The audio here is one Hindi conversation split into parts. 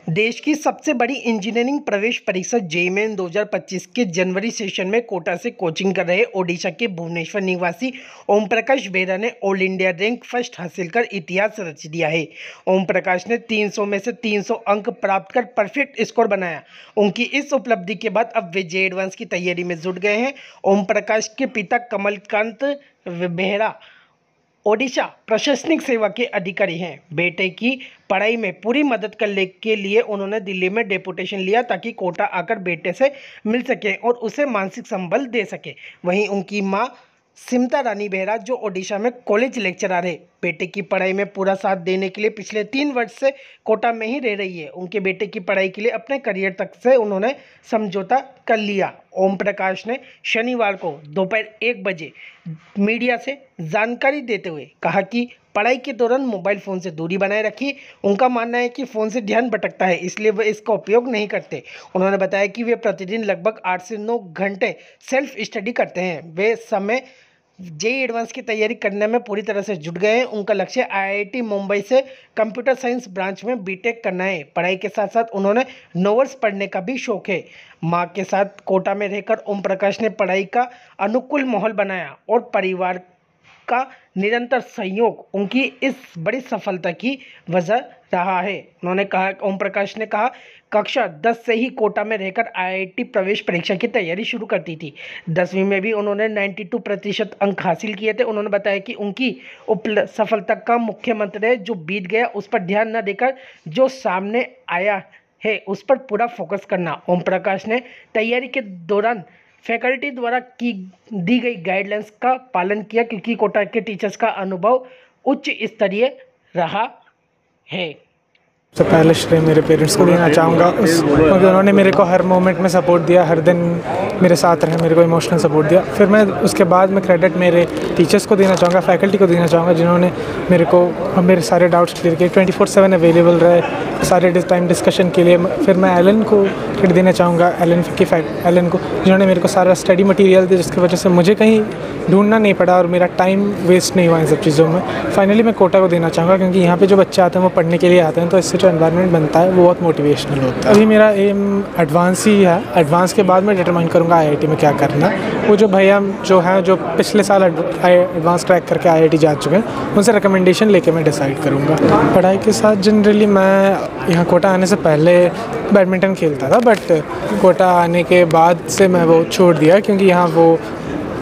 देश की सबसे बड़ी इंजीनियरिंग प्रवेश परीक्षा जेईई मेन 2025 के जनवरी सेशन में कोटा से कोचिंग कर रहे ओडिशा के भुवनेश्वर निवासी ओम प्रकाश बेरा ने ऑल इंडिया रैंक फर्स्ट हासिल कर इतिहास रच दिया है। ओम प्रकाश ने 300 में से 300 अंक प्राप्त कर परफेक्ट स्कोर बनाया। उनकी इस उपलब्धि के बाद अब वे जेईई एडवांस की तैयारी में जुट गए हैं। ओम प्रकाश के पिता कमलकांत बेहरा ओडिशा प्रशासनिक सेवा के अधिकारी हैं। बेटे की पढ़ाई में पूरी मदद करने के लिए उन्होंने दिल्ली में डेपुटेशन लिया ताकि कोटा आकर बेटे से मिल सके और उसे मानसिक संबल दे सके। वहीं उनकी मां सिमता रानी बेहरा जो ओडिशा में कॉलेज लेक्चरर है, बेटे की पढ़ाई में पूरा साथ देने के लिए पिछले 3 वर्ष से कोटा में ही रह रही है। उनके बेटे की पढ़ाई के लिए अपने करियर तक से उन्होंने समझौता कर लिया। ओम प्रकाश ने शनिवार को दोपहर 1 बजे मीडिया से जानकारी देते हुए कहा कि पढ़ाई के दौरान मोबाइल फ़ोन से दूरी बनाए रखी। उनका मानना है कि फ़ोन से ध्यान भटकता है, इसलिए वे इसका उपयोग नहीं करते। उन्होंने बताया कि वे प्रतिदिन लगभग 8 से 9 घंटे सेल्फ स्टडी करते हैं। वे समय जेईई एडवांस की तैयारी करने में पूरी तरह से जुट गए हैं। उनका लक्ष्य आईआईटी मुंबई से कंप्यूटर साइंस ब्रांच में बीटेक करना है। पढ़ाई के साथ साथ उन्होंने नॉवेल्स पढ़ने का भी शौक है। मां के साथ कोटा में रहकर ओम प्रकाश ने पढ़ाई का अनुकूल माहौल बनाया और परिवार का निरंतर सहयोग उनकी इस बड़ी सफलता की वजह रहा है। उन्होंने कहा, ओम प्रकाश ने कहा, कक्षा 10 से ही कोटा में रहकर आईआईटी प्रवेश परीक्षा की तैयारी शुरू करती थी। 10वीं में भी उन्होंने 92% अंक हासिल किए थे। उन्होंने बताया कि उनकी सफलता का मुख्य मंत्र है, जो बीत गया उस पर ध्यान न देकर जो सामने आया है उस पर पूरा फोकस करना। ओम प्रकाश ने तैयारी के दौरान फैकल्टी द्वारा दी गई गाइडलाइंस का पालन किया, क्योंकि कोटा के टीचर्स का अनुभव उच्च स्तरीय रहा है। सबसे पहले श्रेय मेरे पेरेंट्स को देना चाहूँगा, क्योंकि उन्होंने मेरे को हर मोमेंट में सपोर्ट दिया, हर दिन मेरे साथ रहे, मेरे को इमोशनल सपोर्ट दिया। फिर मैं उसके बाद में क्रेडिट मेरे टीचर्स को देना चाहूँगा, फैकल्टी को देना चाहूँगा, जिन्होंने मेरे सारे डाउट्स क्लियर किए, 24/7 अवेलेबल रहे सारे टाइम डिस्कशन के लिए। फिर मैं एलन को क्रेडिट देना चाहूँगा, एलन को, जिन्होंने मेरे को सारा स्टडी मटेरियल दिया, जिसकी वजह से मुझे कहीं ढूंढना नहीं पड़ा और मेरा टाइम वेस्ट नहीं हुआ इन सब चीज़ों में। फाइनली मैं कोटा को देना चाहूँगा, क्योंकि यहाँ पे जो बच्चे आते हैं वो पढ़ने के लिए आते हैं, तो इससे जो एनवायरनमेंट बनता है वो बहुत मोटिवेशनल होता है। अभी मेरा एम एडवांस ही है। एडवांस के बाद मैं डिटरमाइन करूँगा आईआईटी में क्या करना। वो जो भैया जो पिछले साल एडवांस क्रैक करके आईआईटी जा चुके हैं, उनसे रिकमेंडेशन लेके मैं डिसाइड करूँगा। पढ़ाई के साथ जनरली मैं यहाँ कोटा आने से पहले बैडमिंटन खेलता था, बट कोटा आने के बाद से मैं वो छोड़ दिया, क्योंकि यहाँ वो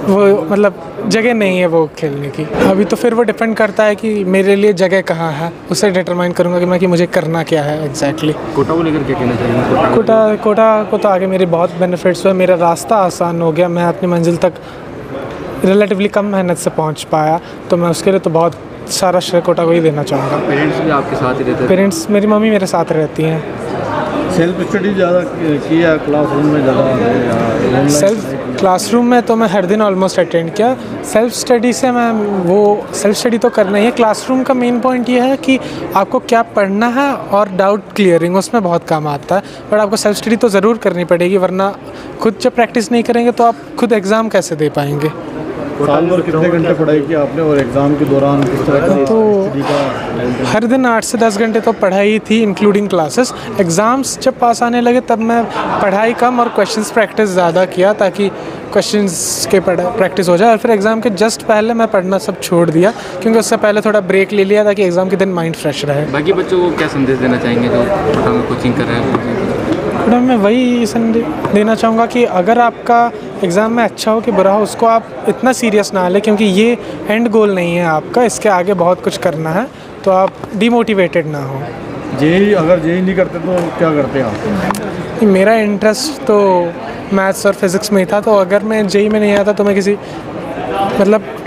मतलब जगह नहीं है वो खेलने की। अभी तो फिर वो डिपेंड करता है कि मेरे लिए जगह कहाँ है, उससे डिटरमाइन करूँगा कि मुझे करना क्या है एग्जैक्टली। कोटा को लेकर क्या कहना चाहिए? कोटा को तो आगे मेरे बहुत बेनिफिट्स हुए। मेरा रास्ता आसान हो गया, मैं अपनी मंजिल तक रिलेटिवली कम मेहनत से पहुँच पाया, तो मैं उसके लिए तो बहुत सारा श्रेय कोटा को ही देना चाहूँगा। पेरेंट्स भी आपके साथ ही रहते हैं? पेरेंट्स, मेरी मम्मी मेरे साथ रहती हैं। सेल्फ स्टडी ज़्यादा किया, क्लासरूम में ज़्यादा? सेल्फ क्लासरूम में तो मैं हर दिन ऑलमोस्ट अटेंड किया। सेल्फ स्टडी से सेल्फ स्टडी तो करना ही है। क्लासरूम का मेन पॉइंट ये है कि आपको क्या पढ़ना है और डाउट क्लियरिंग उसमें बहुत काम आता है, बट आपको सेल्फ स्टडी तो ज़रूर करनी पड़ेगी, वरना खुद जब प्रैक्टिस नहीं करेंगे तो आप खुद एग्ज़ाम कैसे दे पाएंगे। साल भर कितने घंटे पढ़ाई की आपने और एग्ज़ाम के दौरान किस तरह का? तो हर दिन 8 से 10 घंटे तो पढ़ाई थी, इंक्लूडिंग क्लासेस। एग्ज़ाम्स जब पास आने लगे तब मैं पढ़ाई कम और क्वेश्चंस प्रैक्टिस ज़्यादा किया, ताकि क्वेश्चंस के प्रैक्टिस हो जाए। और फिर एग्ज़ाम के जस्ट पहले मैं पढ़ना सब छोड़ दिया, क्योंकि उससे पहले थोड़ा ब्रेक ले लिया ताकि एग्ज़ाम के दिन माइंड फ्रेश रहे। बाकी बच्चों को क्या संदेश देना चाहेंगे जो कोटा में कोचिंग कर रहे हैं? मैं वही संदेश देना चाहूँगा कि अगर आपका एग्ज़ाम में अच्छा हो कि बुरा हो, उसको आप इतना सीरियस ना लें, क्योंकि ये एंड गोल नहीं है आपका, इसके आगे बहुत कुछ करना है, तो आप डिमोटिवेटेड ना हो। अगर जेईई नहीं करते तो क्या करते हैं आप? मेरा इंटरेस्ट तो मैथ्स और फिज़िक्स में ही था, तो अगर मैं जेईई में नहीं आता तो मैं किसी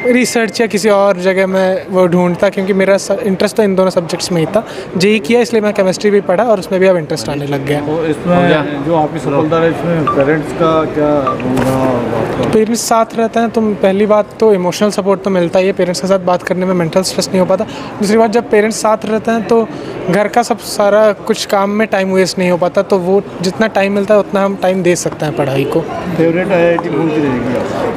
रिसर्च या किसी और जगह में वो ढूंढता, क्योंकि मेरा इंटरेस्ट तो इन दोनों सब्जेक्ट्स में ही था। जेईई किया इसलिए मैं केमिस्ट्री भी पढ़ा और उसमें भी अब इंटरेस्ट आने लग गया। तो इसमें जो आपकी सफलता है, इसमें पेरेंट्स का क्या? पेरेंट्स साथ रहते हैं तो पहली बात तो इमोशनल सपोर्ट तो मिलता ही है। पेरेंट्स के साथ बात करने में मेंटल स्ट्रेस नहीं हो पाता। दूसरी बात, जब पेरेंट्स साथ रहते हैं तो घर का सारा कुछ काम में टाइम वेस्ट नहीं हो पाता, तो वो जितना टाइम मिलता है उतना हम टाइम दे सकते हैं पढ़ाई को। फेवरेट आईआईटी कौन सी रहेगी?